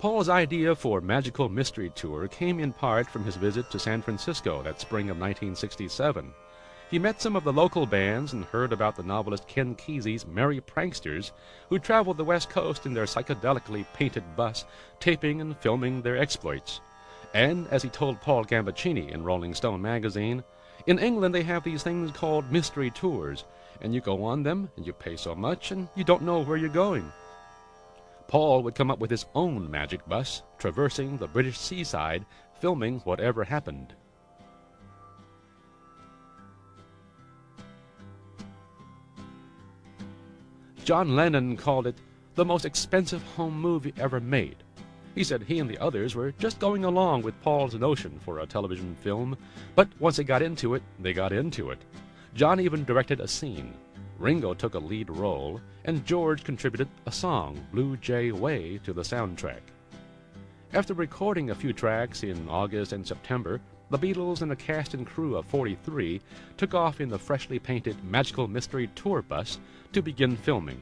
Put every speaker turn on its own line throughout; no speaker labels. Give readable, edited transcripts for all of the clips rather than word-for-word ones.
Paul's idea for Magical Mystery Tour came in part from his visit to San Francisco that spring of 1967. He met some of the local bands and heard about the novelist Ken Kesey's merry pranksters who traveled the West Coast in their psychedelically painted bus, taping and filming their exploits. And, as he told Paul Gambaccini in Rolling Stone magazine, in England they have these things called mystery tours, and you go on them and you pay so much and you don't know where you're going. Paul would come up with his own magic bus, traversing the British seaside, filming whatever happened. John Lennon called it the most expensive home movie ever made. He said he and the others were just going along with Paul's notion for a television film, but once they got into it, they got into it. John even directed a scene. Ringo took a lead role, and George contributed a song, Blue Jay Way, to the soundtrack. After recording a few tracks in August and September, the Beatles and a cast and crew of 43 took off in the freshly painted Magical Mystery Tour bus to begin filming.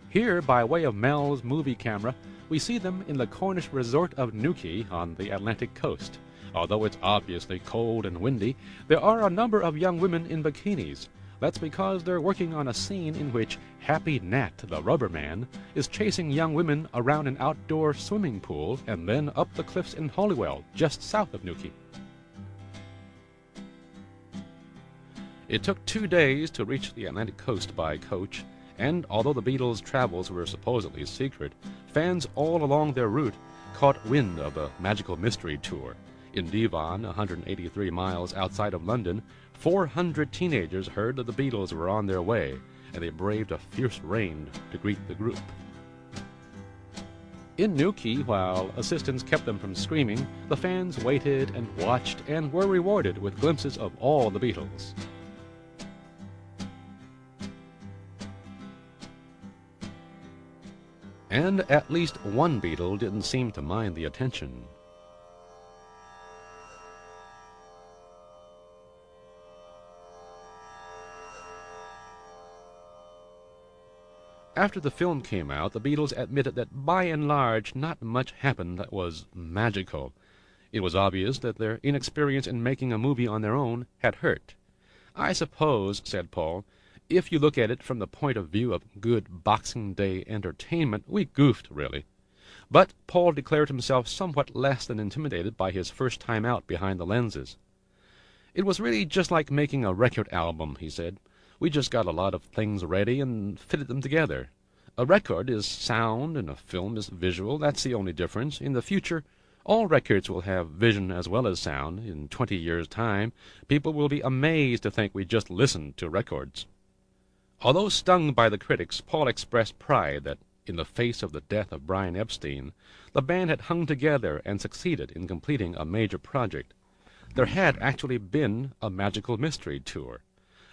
Here, by way of Mel's movie camera, we see them in the Cornish resort of Newquay on the Atlantic coast. Although it's obviously cold and windy, there are a number of young women in bikinis. That's because they're working on a scene in which Happy Nat, the rubber man, is chasing young women around an outdoor swimming pool and then up the cliffs in Holywell, just south of Newquay. It took 2 days to reach the Atlantic coast by coach, and although the Beatles' travels were supposedly secret, fans all along their route caught wind of the Magical Mystery Tour. In Devon, 183 miles outside of London, 400 teenagers heard that the Beatles were on their way, and they braved a fierce rain to greet the group. In Newquay, while assistants kept them from screaming, the fans waited and watched and were rewarded with glimpses of all the Beatles. And at least one Beatle didn't seem to mind the attention. After the film came out, the Beatles admitted that by and large not much happened that was magical. It was obvious that their inexperience in making a movie on their own had hurt. "I suppose," said Paul, "if you look at it from the point of view of good Boxing Day entertainment, we goofed, really." But Paul declared himself somewhat less than intimidated by his first time out behind the lenses. "It was really just like making a record album," he said. "We just got a lot of things ready and fitted them together. A record is sound and a film is visual. That's the only difference. In the future, all records will have vision as well as sound. In 20 years' time, people will be amazed to think we just listened to records." Although stung by the critics, Paul expressed pride that, in the face of the death of Brian Epstein, the band had hung together and succeeded in completing a major project. There had actually been a Magical Mystery Tour.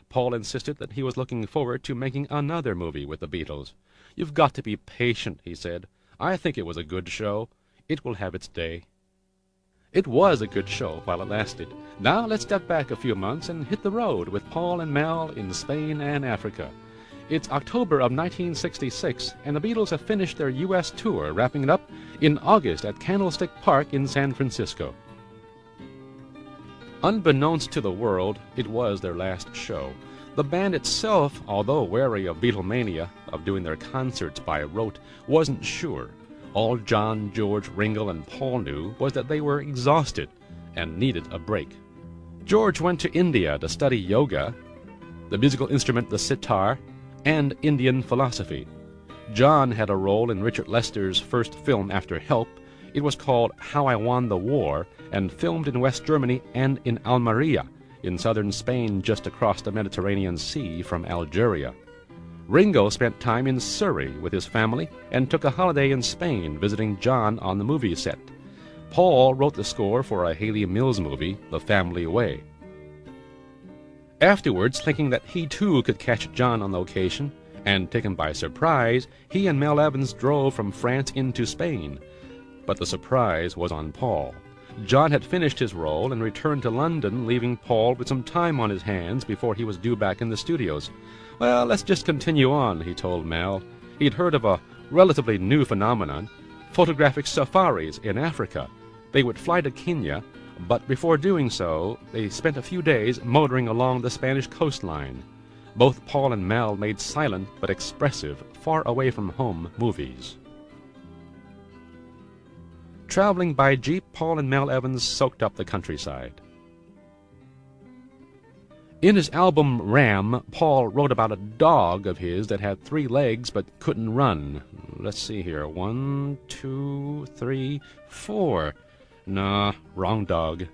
Paul insisted that he was looking forward to making another movie with the Beatles. "You've got to be patient," he said. "I think it was a good show. It will have its day." It was a good show while it lasted. Now let's step back a few months and hit the road with Paul and Mel in Spain and Africa. It's October of 1966, and the Beatles have finished their U.S. tour, wrapping it up in August at Candlestick Park in San Francisco. Unbeknownst to the world, it was their last show. The band itself, although wary of Beatlemania, of doing their concerts by rote, wasn't sure. All John, George, Ringo, and Paul knew was that they were exhausted and needed a break. George went to India to study yoga, the musical instrument the sitar, and Indian philosophy. John had a role in Richard Lester's first film after Help. It was called How I Won the War, and filmed in West Germany and in Almeria, in southern Spain just across the Mediterranean Sea from Algeria. Ringo spent time in Surrey with his family and took a holiday in Spain, visiting John on the movie set. Paul wrote the score for a Haley Mills movie, The Family Way. Afterwards, thinking that he too could catch John on location, and taken by surprise, he and Mel Evans drove from France into Spain. But the surprise was on Paul. John had finished his role and returned to London, leaving Paul with some time on his hands before he was due back in the studios. "Well, let's just continue on," he told Mel. He'd heard of a relatively new phenomenon. photographic safaris in Africa. They would fly to Kenya, but before doing so, they spent a few days motoring along the Spanish coastline. Both Paul and Mel made silent but expressive, far away from home movies. Traveling by jeep, Paul and Mel Evans soaked up the countryside. In his album Ram, Paul wrote about a dog of his that had 3 legs but couldn't run. Let's see here. 1, 2, 3, 4. Nah, wrong dog.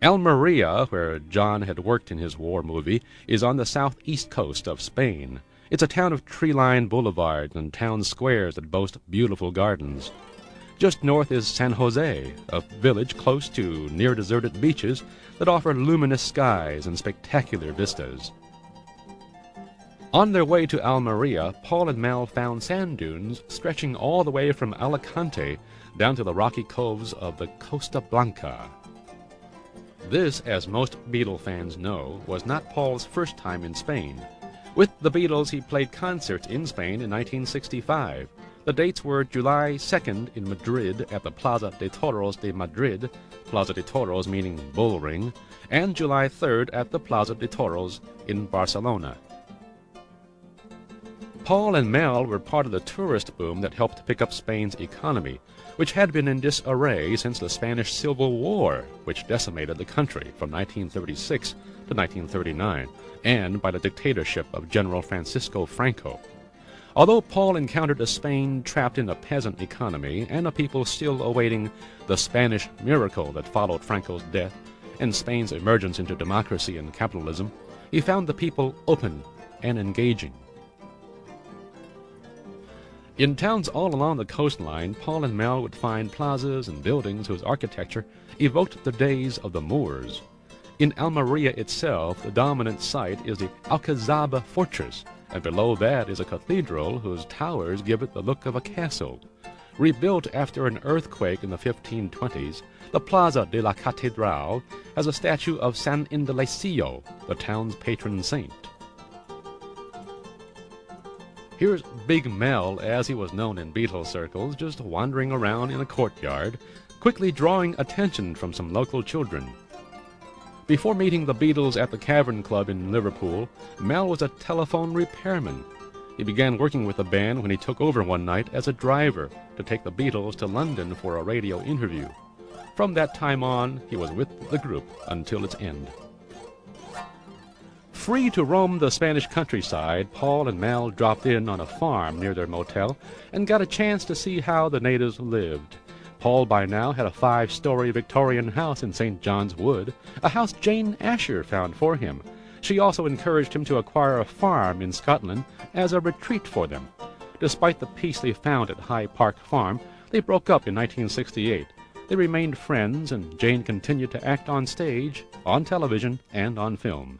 Almeria, where John had worked in his war movie, is on the southeast coast of Spain. It's a town of tree-lined boulevards and town squares that boast beautiful gardens. Just north is San Jose, a village close to near-deserted beaches that offer luminous skies and spectacular vistas. On their way to Almeria, Paul and Mel found sand dunes stretching all the way from Alicante down to the rocky coves of the Costa Blanca. This, as most Beatle fans know, was not Paul's first time in Spain. With the Beatles, he played concerts in Spain in 1965. The dates were July 2nd in Madrid at the Plaza de Toros de Madrid, Plaza de Toros meaning bull ring, and July 3rd at the Plaza de Toros in Barcelona. Paul and Mel were part of the tourist boom that helped pick up Spain's economy, which had been in disarray since the Spanish Civil War, which decimated the country from 1936 to 1939, and by the dictatorship of General Francisco Franco. Although Paul encountered a Spain trapped in a peasant economy and a people still awaiting the Spanish miracle that followed Franco's death and Spain's emergence into democracy and capitalism, he found the people open and engaging. In towns all along the coastline, Paul and Mel would find plazas and buildings whose architecture evoked the days of the Moors. In Almeria itself, the dominant site is the Alcazaba fortress, and below that is a cathedral whose towers give it the look of a castle. Rebuilt after an earthquake in the 1520s, the Plaza de la Catedral has a statue of San Indalecio, the town's patron saint. Here's Big Mel, as he was known in Beatles circles, just wandering around in a courtyard, quickly drawing attention from some local children. Before meeting the Beatles at the Cavern Club in Liverpool, Mel was a telephone repairman. He began working with the band when he took over one night as a driver to take the Beatles to London for a radio interview. From that time on, he was with the group until its end. Free to roam the Spanish countryside, Paul and Mel dropped in on a farm near their motel and got a chance to see how the natives lived. Paul by now had a 5-story Victorian house in St. John's Wood, a house Jane Asher found for him. She also encouraged him to acquire a farm in Scotland as a retreat for them. Despite the peace they found at High Park Farm, they broke up in 1968. They remained friends, and Jane continued to act on stage, on television, and on film.